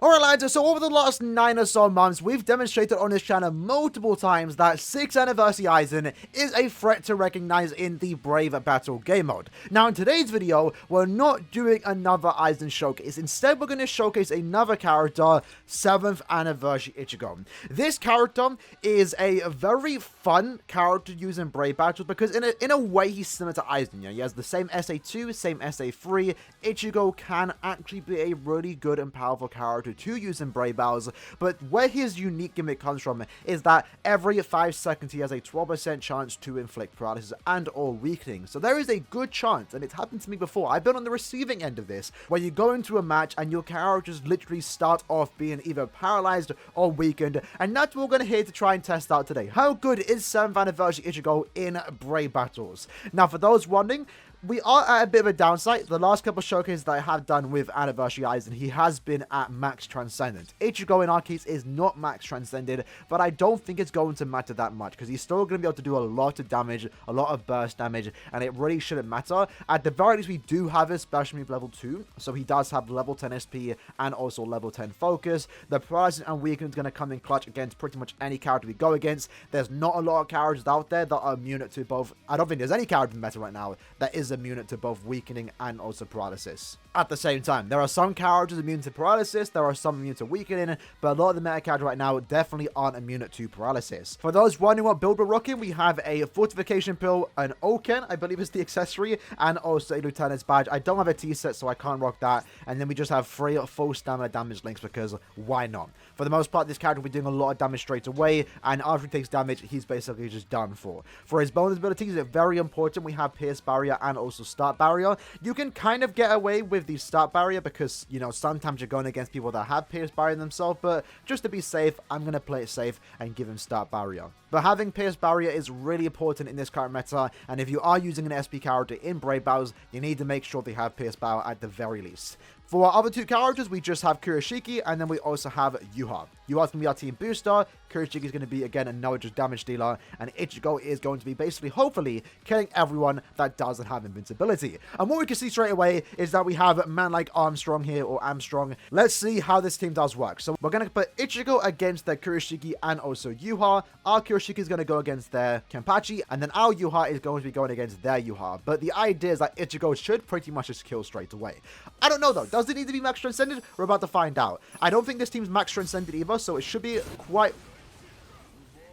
Alright lads, so over the last 9 or so months, we've demonstrated on this channel multiple times that 6th Anniversary Aizen is a threat to recognize in the Brave Battle game mode. Now in today's video, we're not doing another Aizen showcase. Instead, we're going to showcase another character, 7th Anniversary Ichigo. This character is a very fun character to use in Brave Battles because in a way he's similar to Aizen. You know, he has the same SA2, same SA3. Ichigo can actually be a really good and powerful character to use in Brave Battles, but where his unique gimmick comes from is that every 5 seconds he has a 12% chance to inflict paralysis and or weakening. So there is a good chance, and it's happened to me before, I've been on the receiving end of this, where you go into a match and your characters literally start off being either paralyzed or weakened, and that's what we're going to here to try and test out today. How good is 7th Anniversary Ichigo in Brave Battles? Now for those wondering, we are at a bit of a downside. The last couple of showcases that I have done with Anniversary Aizen, he has been at max transcendent. Ichigo in our case is not max transcended, but I don't think it's going to matter that much because he's still going to be able to do a lot of damage, a lot of burst damage, and it really shouldn't matter. At the very least, we do have his special move level 2, so he does have level 10 SP and also level 10 focus. The paralysis and weakening is going to come in clutch against pretty much any character we go against. There's not a lot of characters out there that are immune to both. I don't think there's any character in the meta right now that is immune to both weakening and also paralysis. At the same time, there are some characters immune to paralysis, there are some immune to weakening, but a lot of the meta characters right now definitely aren't immune to paralysis. For those wondering what build we're rocking, we have a fortification pill, an Oken, I believe is the accessory, and also a lieutenant's badge. I don't have a T-set, so I can't rock that. And then we just have 3 full stamina damage links because why not? For the most part, this character will be doing a lot of damage straight away, and after he takes damage, he's basically just done for. For his bonus abilities, it's very important. We have Pierce Barrier and also Start Barrier. You can kind of get away with the Start Barrier because, you know, sometimes you're going against people that have Pierce Barrier themselves, but just to be safe, I'm going to play it safe and give him Start Barrier. But having Pierce Barrier is really important in this current meta, and if you are using an SP character in Brave Battles, you need to make sure they have Pierce Barrier at the very least. For our other 2 characters, we just have Kurashiki, and then we also have Yuha. Yuha's going to be our team booster, Kurashiki is going to be, again, another just damage dealer, and Ichigo is going to be basically, hopefully, killing everyone that doesn't have invincibility. And what we can see straight away is that we have a man like Armstrong here, or Armstrong. Let's see how this team does work. So we're going to put Ichigo against their Kurashiki and also Yuha. Our Kurashiki is going to go against their Kenpachi, and then our Yuha is going to be going against their Yuha. But the idea is that Ichigo should pretty much just kill straight away. I don't know, though. Does it need to be max transcended? We're about to find out. I don't think this team's max transcended either, so it should be quite...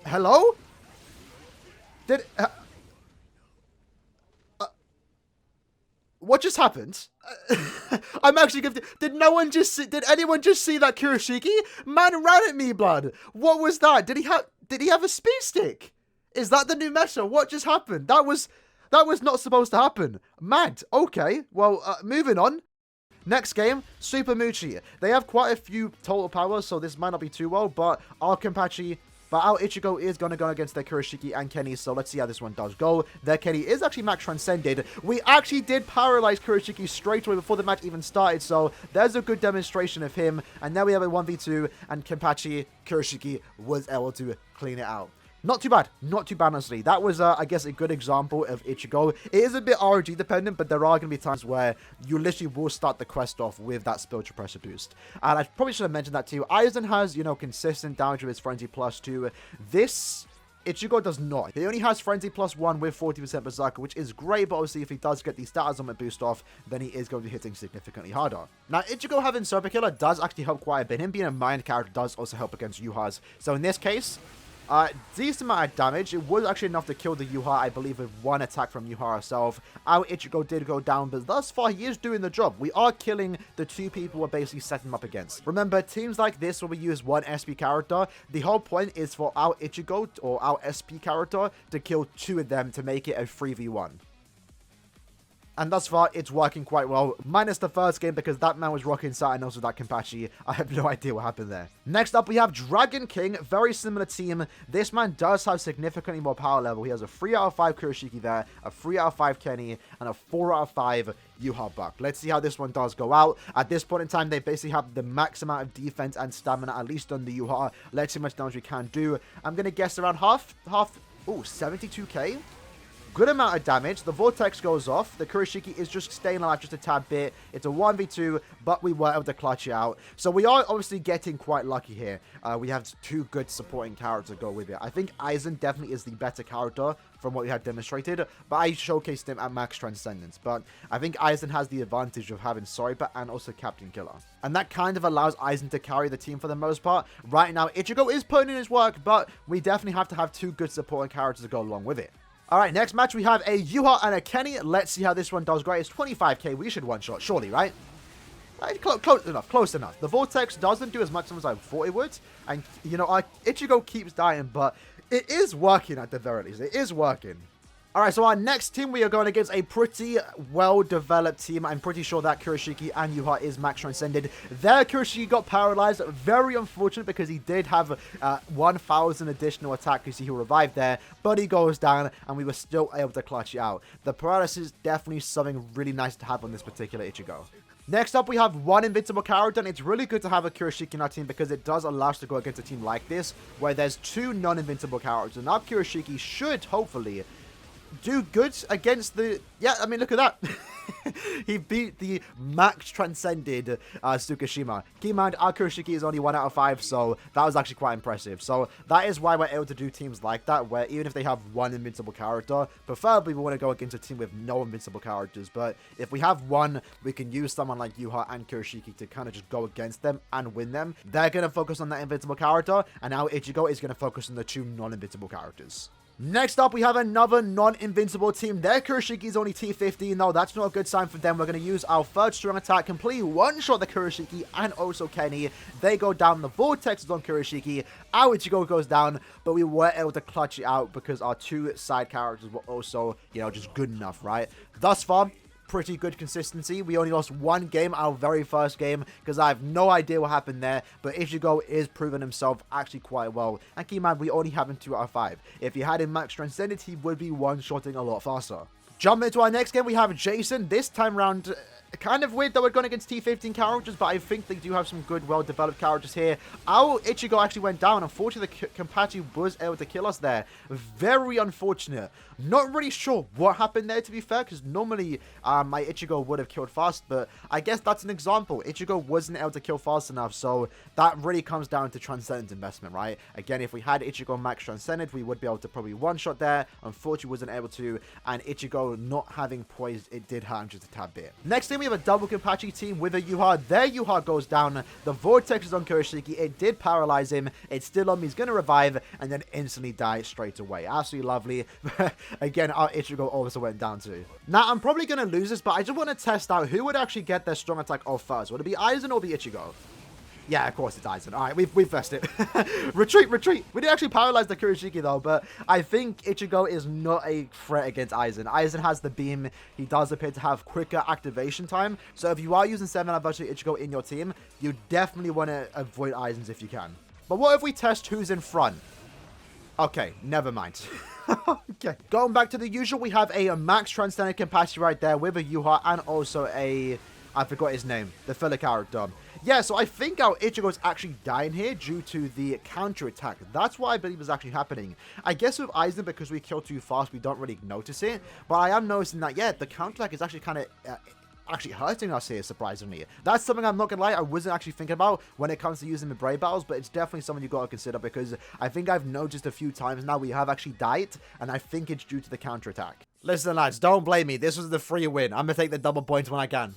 Hello? Did... what just happened? I'm actually confused. Did anyone just see that Kurashiki? Man ran at me, blood. What was that? Did he have a speed stick? Is that the new meta? What just happened? That was not supposed to happen. Mad. Okay. Well, moving on. Next game, Super Muchi. They have quite a few total powers, so this might not be too well, but our Kenpachi... But our Ichigo is going to go against their Kurashiki and Kenny, so let's see how this one does go. Their Kenny is actually max transcended. We actually did paralyze Kurashiki straight away before the match even started, so there's a good demonstration of him. And now we have a 1v2, and Kenpachi, Kurashiki was able to clean it out. Not too bad. Not too bad, honestly. That was, I guess, a good example of Ichigo. It is a bit RNG dependent, but there are going to be times where you literally will start the quest off with that spiritual pressure boost. And I probably should have mentioned that too. Aizen has, you know, consistent damage with his Frenzy plus 2. This... Ichigo does not. He only has Frenzy plus 1 with 40% Berserker, which is great, but obviously if he does get the status on the boost off, then he is going to be hitting significantly harder. Now, Ichigo having Serpent Killer does actually help quite a bit. Him being a mind character does also help against Yuhas. So in this case... decent amount of damage. It was actually enough to kill the Yuha, I believe, with 1 attack from Yuha herself. Our Ichigo did go down, but thus far, he is doing the job. We are killing the 2 people we're basically setting him up against. Remember, teams like this where we use 1 SP character, the whole point is for our Ichigo, or our SP character, to kill 2 of them to make it a 3v1. And thus far, it's working quite well. Minus the first game because that man was rocking Saturn, also that Kenpachi. I have no idea what happened there. Next up, we have Dragon King. Very similar team. This man does have significantly more power level. He has a 3 out of 5 Kurashiki there, a 3 out of 5 Kenny, and a 4 out of 5 Yuha Buck. Let's see how this one does go out. At this point in time, they basically have the max amount of defense and stamina, at least on the Yuha. Let's see how much damage we can do. I'm going to guess around half. Oh, 72k? good amount of damage. The Vortex goes off. The Kurashiki is just staying alive just a tad bit. It's a 1v2, but we were able to clutch it out. So we are obviously getting quite lucky here. We have two good supporting characters to go with it. I think Aizen definitely is the better character from what we had demonstrated, but I showcased him at Max Transcendence. But I think Aizen has the advantage of having Sniper and also Captain Killer. And that kind of allows Aizen to carry the team for the most part. Right now, Ichigo is putting in his work, but we definitely have to have two good supporting characters to go along with it. Alright, next match we have a Yuha and a Kenny. Let's see how this one does. Great, it's 25k. We should one-shot, surely, right? Close enough. The Vortex doesn't do as much as I thought it would. And, you know, Ichigo keeps dying, but it is working at the very least. It is working. Alright, so our next team, we are going against a pretty well-developed team. I'm pretty sure that Kurashiki and Yuha is max transcended. Their Kurashiki got paralyzed. Very unfortunate because he did have 1,000 additional attack. You see, he revived there, but he goes down, and we were still able to clutch it out. The paralysis is definitely something really nice to have on this particular Ichigo. Next up, we have one invincible character, and it's really good to have a Kurashiki in our team because it does allow us to go against a team like this, where there's two non-invincible characters. And our Kurashiki should, hopefully, do good against the... Yeah, I mean, look at that. He beat the max transcended Tsukishima. Keep in mind, our Kurashiki is only 1 out of 5, so that was actually quite impressive. So that is why we're able to do teams like that, where even if they have one invincible character, preferably we want to go against a team with no invincible characters. But if we have one, we can use someone like Yuha and Kurashiki to kind of just go against them and win them. They're going to focus on that invincible character, and now Ichigo is going to focus on the two non-invincible characters. Next up, we have another non-invincible team. Their Kurashiki is only T15. No, that's not a good sign for them. We're going to use our third strong attack, completely one-shot the Kurashiki and also Kenny. They go down. The Vortex is on Kurashiki. Our Ichigo goes down, but we were able to clutch it out because our two side characters were also, you know, just good enough, right? Thus far, pretty good consistency. We only lost one game, our very first game, because I have no idea what happened there, but Ichigo is proving himself actually quite well. And keep in mind, we only have him 2 out of 5. If he had him max transcended, he would be one-shotting a lot faster. Jumping into our next game, we have Jason. This time round, kind of weird that we're going against T15 characters, but I think they do have some good, well-developed characters here. Our Ichigo actually went down. Unfortunately, the Kenpachi was able to kill us there. Very unfortunate. Not really sure what happened there, to be fair, because normally my Ichigo would have killed fast, but I guess that's an example. Ichigo wasn't able to kill fast enough, so that really comes down to Transcendent investment, right? Again, if we had Ichigo max Transcended, we would be able to probably one-shot there. Unfortunately, wasn't able to, and Ichigo not having poised, it did hurt him just a tad bit. Next thing, we have a double Kenpachi team with a Yuha. Their Yuha goes down. The Vortex is on Kurashiki. It did paralyze him. It's still on me. He's going to revive and then instantly die straight away. Absolutely lovely. Again, our Ichigo also went down too. Now, I'm probably going to lose this, but I just want to test out who would actually get their strong attack off first. Would it be Aizen or be Ichigo? Yeah, of course it's Aizen. All right, we've versed it. Retreat. We did actually paralyze the Kurashiki though, but I think Ichigo is not a threat against Aizen. Aizen has the beam. He does appear to have quicker activation time. So if you are using 7 anniversary Ichigo in your team, you definitely want to avoid Aizen's if you can. But what if we test who's in front? Okay, never mind. Okay, going back to the usual, we have a max transcendent capacity right there with a Yuha and also a... I forgot his name. The filler character. Yeah, so I think our Ichigo is actually dying here due to the counter-attack. That's what I believe is actually happening. I guess with Aizen, because we kill too fast, we don't really notice it. But I am noticing that, yeah, the counter-attack is actually kind of... actually hurting us here, surprisingly. That's something I'm not gonna lie, I wasn't actually thinking about when it comes to using the Brave Battles, but it's definitely something you've got to consider because I think I've noticed a few times now we have actually died, and I think it's due to the counter-attack. Listen, lads, don't blame me. This was the free win. I'm gonna take the double points when I can.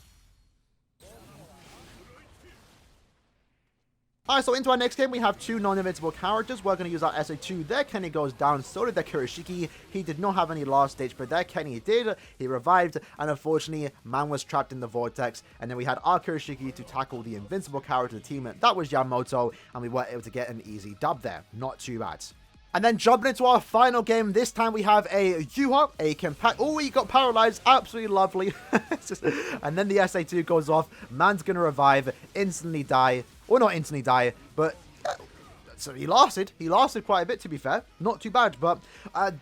Alright, so into our next game, we have two non-invincible characters. We're going to use our SA2. Their Kenny goes down, so did their Kurashiki. He did not have any last stage, but their Kenny did. He revived, and unfortunately, man was trapped in the Vortex. And then we had our Kurashiki to tackle the invincible character of the team. That was Yamamoto, and we were able to get an easy dub there. Not too bad. And then jumping into our final game, this time we have a Yuha, a Kenpachi. Oh, he got paralyzed. Absolutely lovely. And then the SA2 goes off. Man's going to revive, instantly die. Or not instantly die, but So he lasted quite a bit, to be fair. Not too bad, but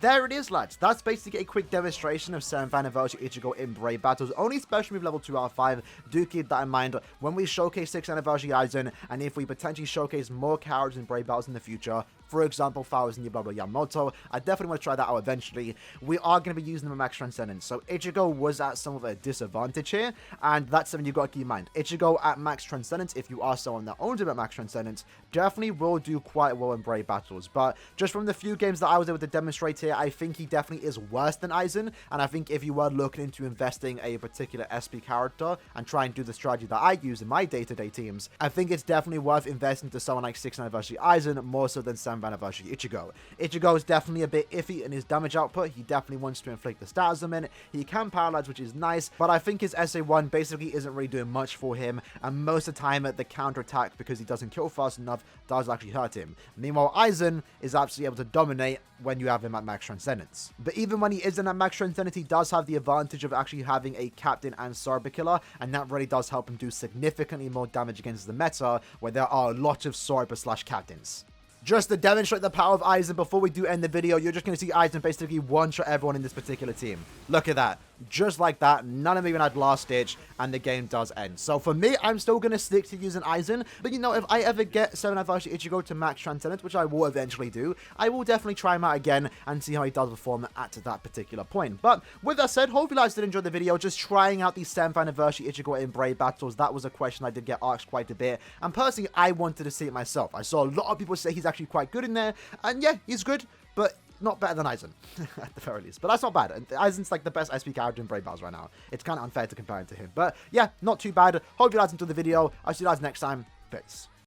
there it is, lads. That's basically a quick demonstration of 7th Anniversary Ichigo in Brave Battles. Only special move level 2 out of 5. Do keep that in mind when we showcase 6th Anniversary Aizen, and if we potentially showcase more characters in Brave Battles in the future. For example, Thousand Year Blah Yamamoto. I definitely want to try that out eventually. We are going to be using them at Max Transcendence. So Ichigo was at some of a disadvantage here, and that's something you've got to keep in mind. Ichigo at Max Transcendence, if you are someone that owns him at Max Transcendence, definitely will do quite well in Brave Battles. But just from the few games that I was able to demonstrate here, I think he definitely is worse than Aizen. And I think if you were looking into investing a particular SP character and try and do the strategy that I use in my day-to-day teams, I think it's definitely worth investing to someone like 6th Anniversary Aizen more so than 7th Anniversary Ichigo. Ichigo is definitely a bit iffy in his damage output. He definitely wants to inflict the stats a minute. He can paralyze, which is nice, but I think his SA1 basically isn't really doing much for him, and most of the time the counter-attack, because he doesn't kill fast enough, does actually hurt him. Meanwhile, Aizen is absolutely able to dominate when you have him at Max Transcendence. But even when he isn't at Max Transcendence, he does have the advantage of actually having a Captain and Sorba Killer, and that really does help him do significantly more damage against the meta, where there are a lot of Sorba/Captains. Just to demonstrate the power of Aizen before we do end the video, you're just going to see Aizen basically one-shot everyone in this particular team. Look at that. Just like that, none of them even had last ditch, and the game does end. So for me, I'm still going to stick to using Aizen, but you know, if I ever get 7th Anniversary Ichigo to Max Transcendence, which I will eventually do, I will definitely try him out again and see how he does perform at that particular point. But with that said, hope you guys did enjoy the video, just trying out the 7th Anniversary Ichigo in Brave Battles. That was a question I did get asked quite a bit, and personally, I wanted to see it myself. I saw a lot of people say he's actually quite good in there, and yeah, he's good, but not better than Aizen, at the very least. But that's not bad. Aizen's like the best SP character in Brave Battles right now. It's kind of unfair to compare him to him. But yeah, not too bad. Hope you guys enjoyed the video. I'll see you guys next time. Peace.